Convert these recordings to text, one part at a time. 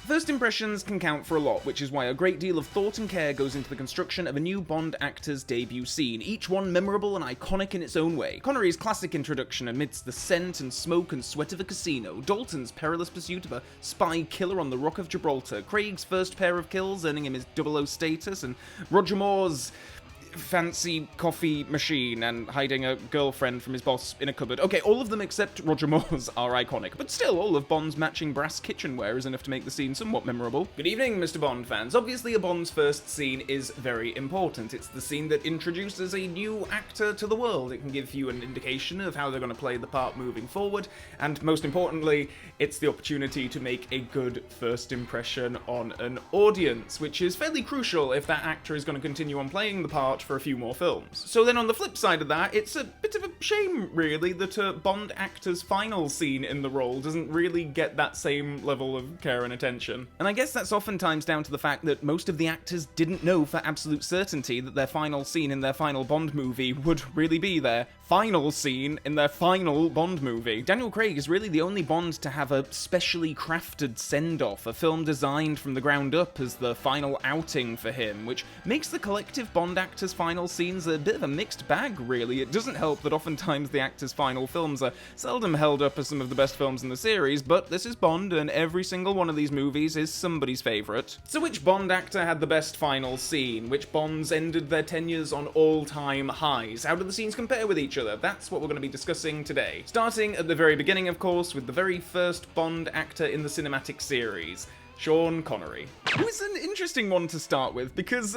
First impressions can count for a lot, which is why a great deal of thought and care goes into the construction of a new Bond actor's debut scene, each one memorable and iconic in its own way. Connery's classic introduction amidst the scent and smoke and sweat of a casino, Dalton's perilous pursuit of a spy killer on the Rock of Gibraltar, Craig's first pair of kills earning him his 00 status, and Roger Moore's fancy coffee machine and hiding a girlfriend from his boss in a cupboard. Okay, all of them except Roger Moore's are iconic, but still, all of Bond's matching brass kitchenware is enough to make the scene somewhat memorable. Good evening, Mr. Bond fans. Obviously, a Bond's first scene is very important. It's the scene that introduces a new actor to the world. It can give you an indication of how they're going to play the part moving forward, and most importantly, it's the opportunity to make a good first impression on an audience, which is fairly crucial if that actor is going to continue on playing the part for a few more films. So then on the flip side of that, it's a bit of a shame, really, that a Bond actor's final scene in the role doesn't really get that same level of care and attention. And I guess that's oftentimes down to the fact that most of the actors didn't know for absolute certainty that their final scene in their final Bond movie would really be their final scene in their final Bond movie. Daniel Craig is really the only Bond to have a specially crafted send-off, a film designed from the ground up as the final outing for him, which makes the collective Bond actors' final scenes a bit of a mixed bag, really. It doesn't help that oftentimes the actors' final films are seldom held up as some of the best films in the series, but this is Bond, and every single one of these movies is somebody's favourite. So which Bond actor had the best final scene? Which Bonds ended their tenures on all-time highs? How do the scenes compare with each other? That's what we're going to be discussing today. Starting at the very beginning, of course, with the very first Bond actor in the cinematic series, Sean Connery. Who is an interesting one to start with, because,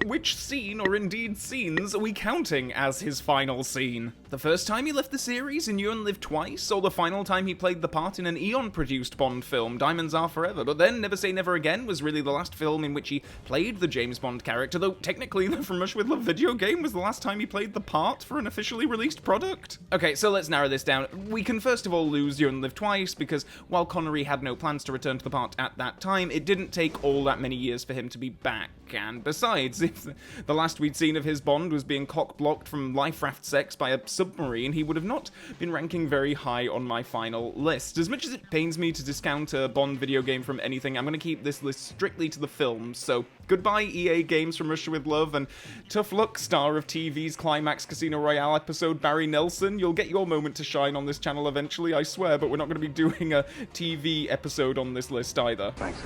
which scene, or indeed scenes, are we counting as his final scene? The first time he left the series in You Only Live Twice, or the final time he played the part in an Eon-produced Bond film, Diamonds Are Forever? But then Never Say Never Again was really the last film in which he played the James Bond character, though technically the From Russia With Love video game was the last time he played the part for an officially released product. Okay, so let's narrow this down. We can first of all lose You Only Live Twice, because while Connery had no plans to return to the part at that time, it didn't take all that many years for him to be back. And besides, if the last we'd seen of his Bond was being cock-blocked from life raft sex by a submarine, he would have not been ranking very high on my final list. As much as it pains me to discount a Bond video game from anything, I'm going to keep this list strictly to the films, so goodbye EA Games From Russia With Love, and tough luck, star of TV's Climax Casino Royale episode Barry Nelson. You'll get your moment to shine on this channel eventually, I swear, but we're not going to be doing a TV episode on this list either. Thanks,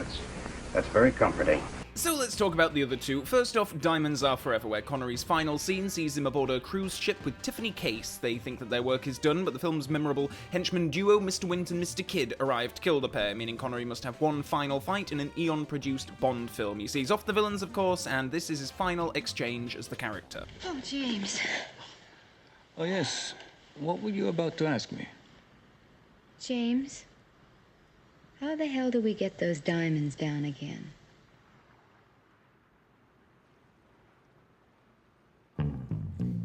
that's very comforting. So let's talk about the other two. First off, Diamonds Are Forever, where Connery's final scene sees him aboard a cruise ship with Tiffany Case. They think that their work is done, but the film's memorable henchman duo, Mr. Wint and Mr. Kidd, arrive to kill the pair, meaning Connery must have one final fight in an Eon-produced Bond film. He sees off the villains, of course, and this is his final exchange as the character. Oh, James. Oh, yes. What were you about to ask me? James, how the hell do we get those diamonds down again?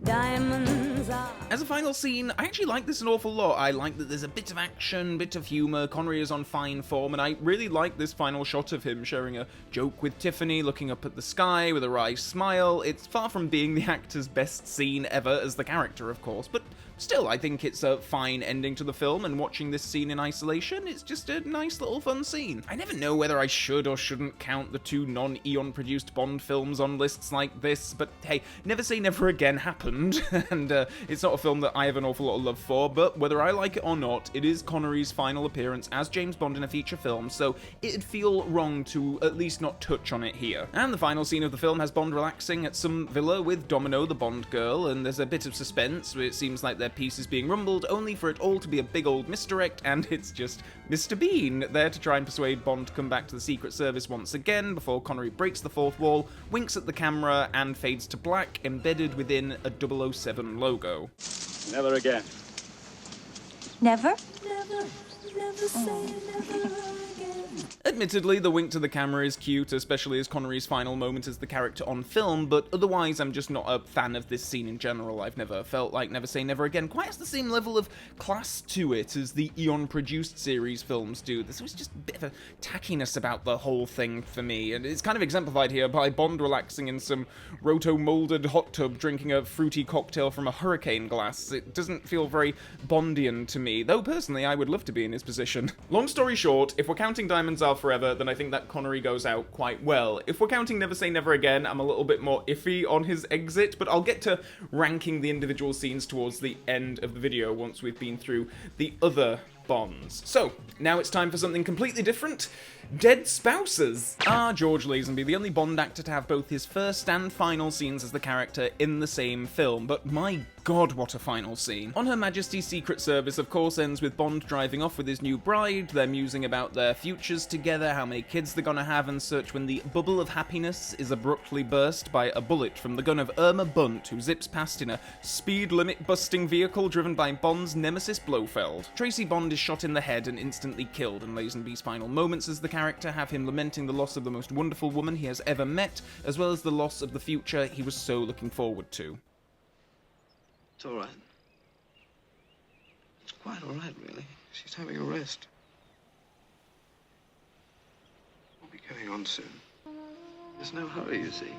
Diamonds are... As a final scene, I actually like this an awful lot. I like that there's a bit of action, bit of humour, Connery is on fine form, and I really like this final shot of him sharing a joke with Tiffany, looking up at the sky with a wry smile. It's far from being the actor's best scene ever as the character, of course, but still, I think it's a fine ending to the film, and watching this scene in isolation, it's just a nice little fun scene. I never know whether I should or shouldn't count the two non-Eon-produced Bond films on lists like this, but hey, Never Say Never Again happened, and it's not a film that I have an awful lot of love for, but whether I like it or not, it is Connery's final appearance as James Bond in a feature film, so it'd feel wrong to at least not touch on it here. And the final scene of the film has Bond relaxing at some villa with Domino, the Bond girl, and there's a bit of suspense where it seems like their piece is being rumbled, only for it all to be a big old misdirect, and it's just Mr. Bean there to try and persuade Bond to come back to the Secret Service once again before Connery breaks the fourth wall, winks at the camera, and fades to black, embedded within a 007 logo. Never again. Never? Never say never again. Admittedly, the wink to the camera is cute, especially as Connery's final moment as the character on film, but otherwise I'm just not a fan of this scene in general. I've never felt like Never Say Never Again quite has the same level of class to it as the Eon-produced series films do. This was just a bit of a tackiness about the whole thing for me, and it's kind of exemplified here by Bond relaxing in some roto-molded hot tub drinking a fruity cocktail from a hurricane glass. It doesn't feel very Bondian to me, though personally I would love to be in his position. Long story short, if we're counting Diamonds Are Forever Forever, then I think that Connery goes out quite well. If we're counting Never Say Never Again, I'm a little bit more iffy on his exit, but I'll get to ranking the individual scenes towards the end of the video once we've been through the other Bonds. So, now it's time for something completely different. Dead spouses. George Lazenby, the only Bond actor to have both his first and final scenes as the character in the same film, but my god, what a final scene. On Her Majesty's Secret Service, of course, ends with Bond driving off with his new bride, they're musing about their futures together, how many kids they're gonna have and such, when the bubble of happiness is abruptly burst by a bullet from the gun of Irma Bunt, who zips past in a speed limit-busting vehicle driven by Bond's nemesis Blofeld. Tracy Bond is shot in the head and instantly killed, and Lazenby's final moments as the character have him lamenting the loss of the most wonderful woman he has ever met, as well as the loss of the future he was so looking forward to. It's all right. It's quite all right, really. She's having a rest. We'll be going on soon. There's no hurry, you see.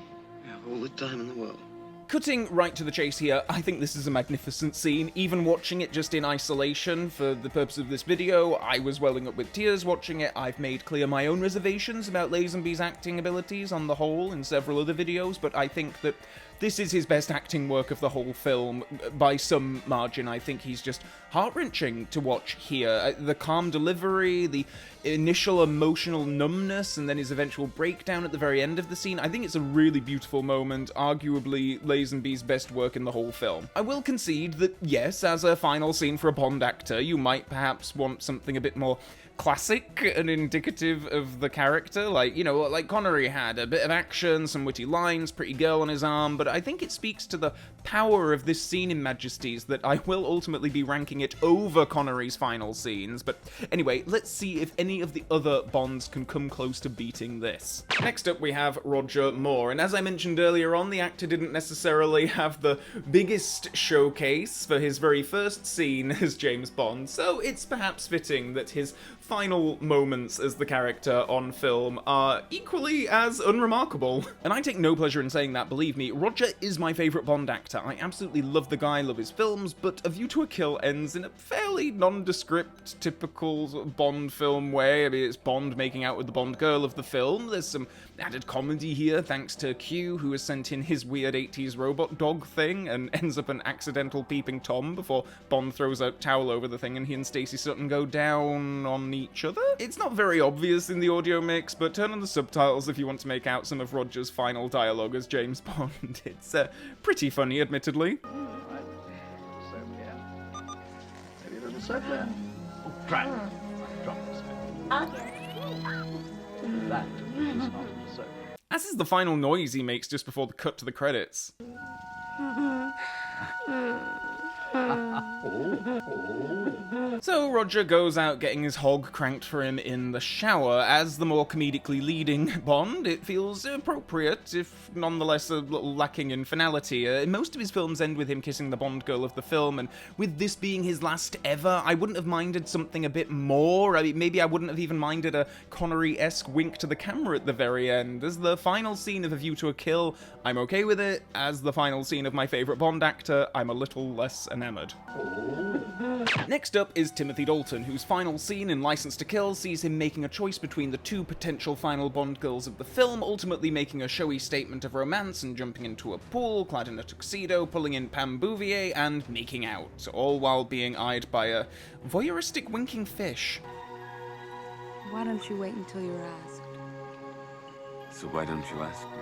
We have all the time in the world. Cutting right to the chase here, I think this is a magnificent scene. Even watching it just in isolation for the purpose of this video, I was welling up with tears watching it. I've made clear my own reservations about Lazenby's acting abilities on the whole in several other videos, but I think that this is his best acting work of the whole film, by some margin. I think he's just heart-wrenching to watch here. The calm delivery, the initial emotional numbness, and then his eventual breakdown at the very end of the scene. I think it's a really beautiful moment, arguably Lazenby's best work in the whole film. I will concede that, yes, as a final scene for a Bond actor, you might perhaps want something a bit more classic and indicative of the character, like, you know, like Connery had, a bit of action, some witty lines, pretty girl on his arm, but I think it speaks to the power of this scene in Majesties that I will ultimately be ranking it over Connery's final scenes. But anyway, let's see if any of the other Bonds can come close to beating this. Next up we have Roger Moore, and as I mentioned earlier on, the actor didn't necessarily have the biggest showcase for his very first scene as James Bond, so it's perhaps fitting that his final moments as the character on film are equally as unremarkable. And I take no pleasure in saying that, believe me. Roger is my favourite Bond actor. I absolutely love the guy, love his films, but A View to a Kill ends in a fairly nondescript, typical Bond film way. I mean, it's Bond making out with the Bond girl of the film. There's some added comedy here, thanks to Q, who has sent in his weird 80s robot dog thing and ends up an accidental peeping Tom before Bond throws a towel over the thing and he and Stacey Sutton go down on each other. It's not very obvious in the audio mix, but turn on the subtitles if you want to make out some of Roger's final dialogue as James Bond. It's pretty funny, admittedly. Maybe a little soap there. Oh, try it. Drop the soap. That is not the soap. As is the final noise he makes just before the cut to the credits. So Roger goes out getting his hog cranked for him in the shower. As the more comedically leading Bond, it feels appropriate, if nonetheless a little lacking in finality. Most of his films end with him kissing the Bond girl of the film, and with this being his last ever, I wouldn't have minded something a bit more. I mean, maybe I wouldn't have even minded a Connery-esque wink to the camera at the very end. As the final scene of A View to a Kill, I'm okay with it. As the final scene of my favourite Bond actor, I'm a little less enamoured. Next up is Timothy Dalton, whose final scene in License to Kill sees him making a choice between the two potential final Bond girls of the film, ultimately making a showy statement of romance and jumping into a pool, clad in a tuxedo, pulling in Pam Bouvier, and making out, all while being eyed by a voyeuristic winking fish. Why don't you wait until you're asked? So why don't you ask me?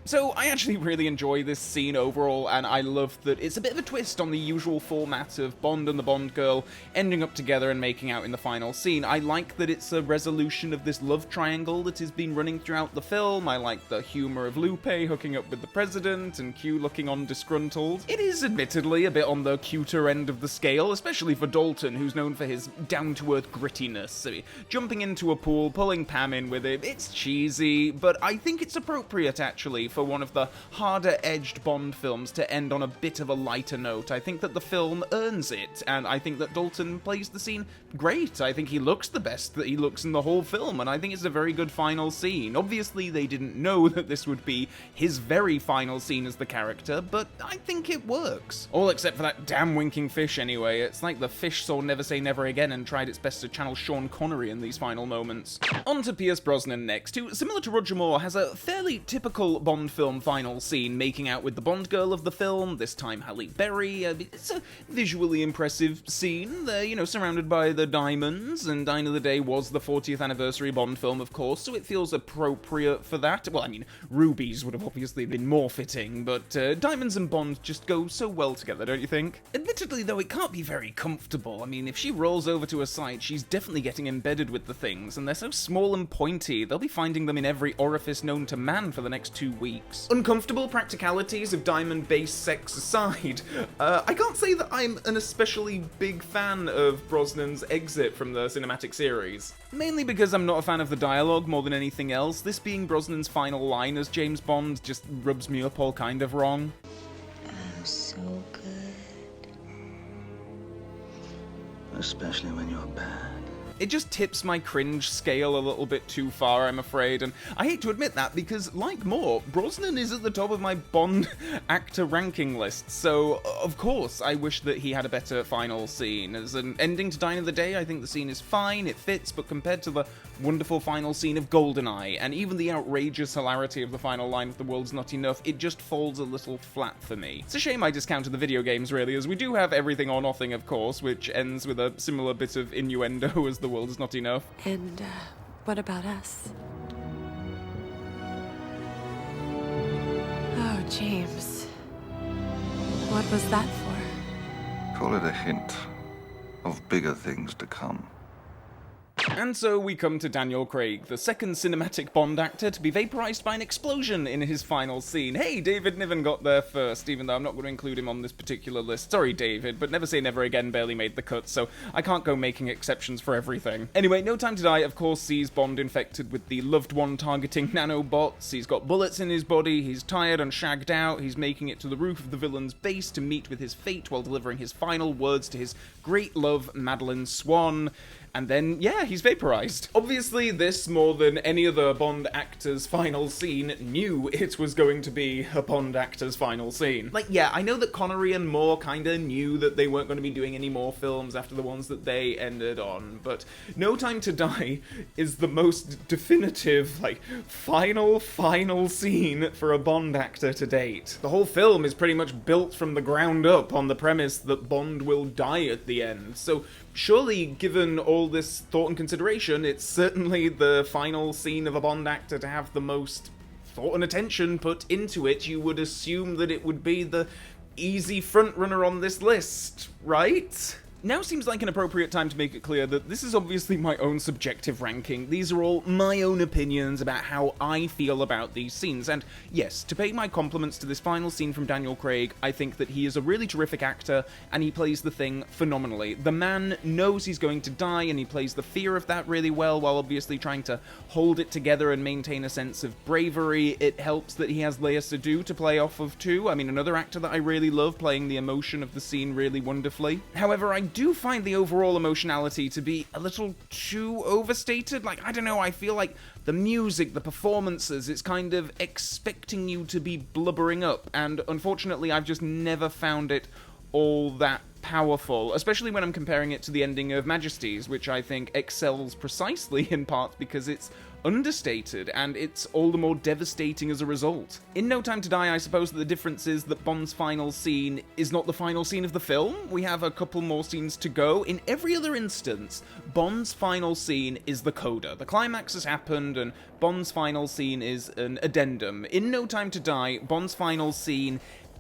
So I actually really enjoy this scene overall, and I love that it's a bit of a twist on the usual format of Bond and the Bond girl ending up together and making out in the final scene. I like that it's a resolution of this love triangle that has been running throughout the film. I like the humour of Lupe hooking up with the President and Q looking on disgruntled. It is admittedly a bit on the cuter end of the scale, especially for Dalton, who's known for his down-to-earth grittiness. I mean, jumping into a pool, pulling Pam in with him, it's cheesy, but I think it's appropriate actually for one of the harder-edged Bond films to end on a bit of a lighter note. I think that the film earns it, and I think that Dalton plays the scene great. I think he looks the best that he looks in the whole film, and I think it's a very good final scene. Obviously, they didn't know that this would be his very final scene as the character, but I think it works. All except for that damn winking fish, anyway. It's like the fish saw Never Say Never Again and tried its best to channel Sean Connery in these final moments. On to Pierce Brosnan next, who, similar to Roger Moore, has a fairly typical Bond film final scene, making out with the Bond girl of the film, this time Halle Berry. It's a visually impressive scene. They're, you know, surrounded by the diamonds, and Die Another Day was the 40th anniversary Bond film, of course, so it feels appropriate for that. Well, I mean, rubies would have obviously been more fitting, but diamonds and Bond just go so well together, don't you think? Admittedly, though, it can't be very comfortable. I mean, if she rolls over to her side, she's definitely getting embedded with the things, and they're so small and pointy, they'll be finding them in every orifice known to man for the next 2 weeks. Uncomfortable practicalities of diamond-based sex aside, I can't say that I'm an especially big fan of Brosnan's exit from the cinematic series. Mainly because I'm not a fan of the dialogue more than anything else. This being Brosnan's final line as James Bond just rubs me up all kind of wrong. Oh, so good. Especially when you're bad. It just tips my cringe scale a little bit too far, I'm afraid, and I hate to admit that because, like Moore, Brosnan is at the top of my Bond actor ranking list, so of course I wish that he had a better final scene. As an ending to Die Another Day, I think the scene is fine, it fits, but compared to the wonderful final scene of GoldenEye, and even the outrageous hilarity of the final line of The World's Not Enough, it just falls a little flat for me. It's a shame I discounted the video games, really, as we do have Everything or Nothing, of course, which ends with a similar bit of innuendo as The World Is Not Enough. And, what about us? Oh, James. What was that for? Call it a hint of bigger things to come. And so we come to Daniel Craig, the second cinematic Bond actor to be vaporized by an explosion in his final scene. Hey, David Niven got there first, even though I'm not going to include him on this particular list. Sorry, David, but Never Say Never Again barely made the cut, so I can't go making exceptions for everything. Anyway, No Time to Die, of course, sees Bond infected with the loved one targeting nanobots. He's got bullets in his body, he's tired and shagged out, he's making it to the roof of the villain's base to meet with his fate while delivering his final words to his great love, Madeline Swan. And then, yeah, he's vaporized. Obviously, this, more than any other Bond actor's final scene, knew it was going to be a Bond actor's final scene. Like, yeah, I know that Connery and Moore kinda knew that they weren't going to be doing any more films after the ones that they ended on, but No Time to Die is the most definitive, like, final scene for a Bond actor to date. The whole film is pretty much built from the ground up on the premise that Bond will die at the end, so surely, given all this thought and consideration, it's certainly the final scene of a Bond actor to have the most thought and attention put into it. You would assume that it would be the easy frontrunner on this list, right? Now seems like an appropriate time to make it clear that this is obviously my own subjective ranking. These are all my own opinions about how I feel about these scenes, and yes, to pay my compliments to this final scene from Daniel Craig, I think that he is a really terrific actor, and he plays the thing phenomenally. The man knows he's going to die, and he plays the fear of that really well, while obviously trying to hold it together and maintain a sense of bravery. It helps that he has Lea Seydoux to play off of too. I mean, another actor that I really love, playing the emotion of the scene really wonderfully. However, I do find the overall emotionality to be a little too overstated. Like, I don't know, I feel like the music, the performances, it's kind of expecting you to be blubbering up, and unfortunately I've just never found it all that powerful, especially when I'm comparing it to the ending of Majesties, which I think excels precisely in part because it's understated, and it's all the more devastating as a result. In No Time to Die, I suppose that the difference is that Bond's final scene is not the final scene of the film. We have a couple more scenes to go. In every other instance, Bond's final scene is the coda. The climax has happened, and Bond's final scene is an addendum. In No Time to Die, Bond's final scene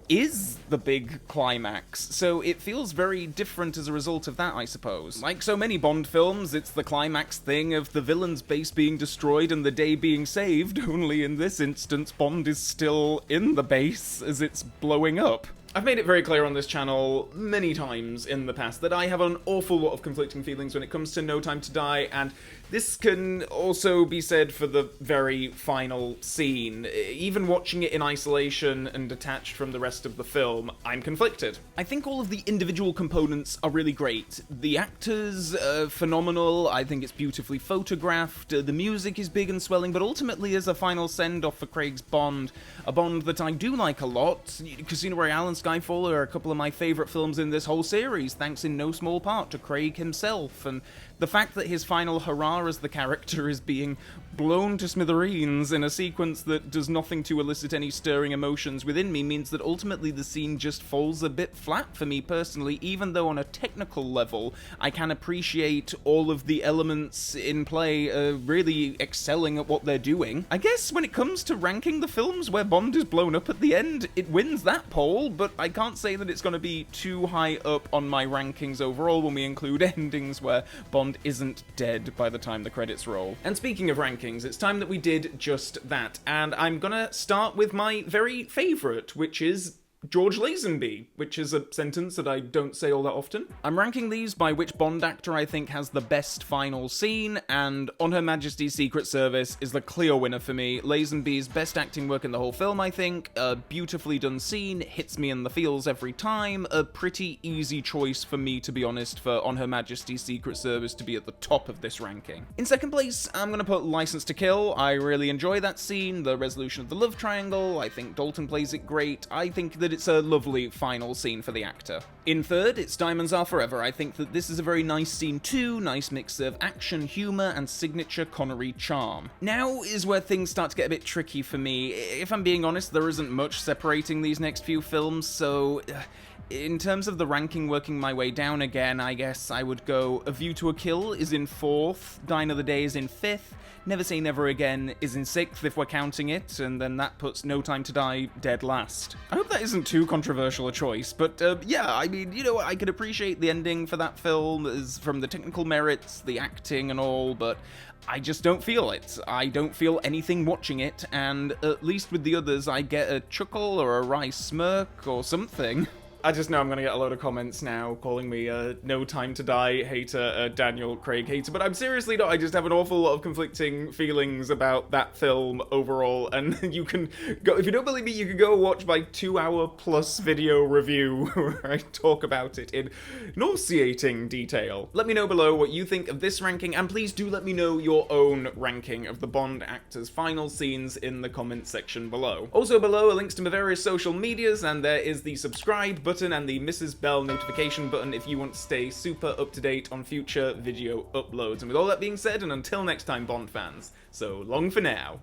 is the big climax, so it feels very different as a result of that, I suppose. Like so many Bond films, it's the climax thing of the villain's base being destroyed and the day being saved, only in this instance Bond is still in the base as it's blowing up. I've made it very clear on this channel many times in the past that I have an awful lot of conflicting feelings when it comes to No Time to Die, and this can also be said for the very final scene. Even watching it in isolation and detached from the rest of the film, I'm conflicted. I think all of the individual components are really great. The actors are phenomenal, I think it's beautifully photographed, the music is big and swelling, but ultimately as a final send-off for Craig's Bond, a Bond that I do like a lot. Casino Royale and Skyfall are a couple of my favourite films in this whole series, thanks in no small part to Craig himself, and the fact that his final hurrah as the character is being blown to smithereens in a sequence that does nothing to elicit any stirring emotions within me means that ultimately the scene just falls a bit flat for me personally, even though on a technical level I can appreciate all of the elements in play really excelling at what they're doing. I guess when it comes to ranking the films where Bond is blown up at the end, it wins that poll, but I can't say that it's going to be too high up on my rankings overall when we include endings where Bond isn't dead by the time the credits roll. And speaking of rankings, it's time that we did just that, and I'm gonna start with my very favourite, which is George Lazenby, which is a sentence that I don't say all that often. I'm ranking these by which Bond actor I think has the best final scene, and On Her Majesty's Secret Service is the clear winner for me. Lazenby's best acting work in the whole film, I think. A beautifully done scene, hits me in the feels every time. A pretty easy choice for me, to be honest, for On Her Majesty's Secret Service to be at the top of this ranking. In second place, I'm gonna put License to Kill. I really enjoy that scene, the resolution of the love triangle. I think Dalton plays it great. I think that it's a lovely final scene for the actor. In third, it's Diamonds Are Forever. I think that this is a very nice scene too, nice mix of action, humour, and signature Connery charm. Now is where things start to get a bit tricky for me. If I'm being honest, there isn't much separating these next few films, so in terms of the ranking working my way down again, I guess I would go A View to a Kill is in fourth, Die Another Day is in fifth, Never Say Never Again is in sixth if we're counting it, and then that puts No Time to Die dead last. I hope that isn't too controversial a choice, but yeah, I mean, you know, I could appreciate the ending for that film as from the technical merits, the acting and all, but I just don't feel it. I don't feel anything watching it, and at least with the others I get a chuckle or a wry smirk or something. I just know I'm going to get a load of comments now calling me a No Time to Die hater, a Daniel Craig hater, but I'm seriously not. I just have an awful lot of conflicting feelings about that film overall, and you can go, if you don't believe me, you can go watch my 2-hour-plus video review where I talk about it in nauseating detail. Let me know below what you think of this ranking, and please do let me know your own ranking of the Bond actors' final scenes in the comments section below. Also below are links to my various social medias, and there is the subscribe button and the Mrs. Bell notification button if you want to stay super up to date on future video uploads. And with all that being said, and until next time, Bond fans, so long for now.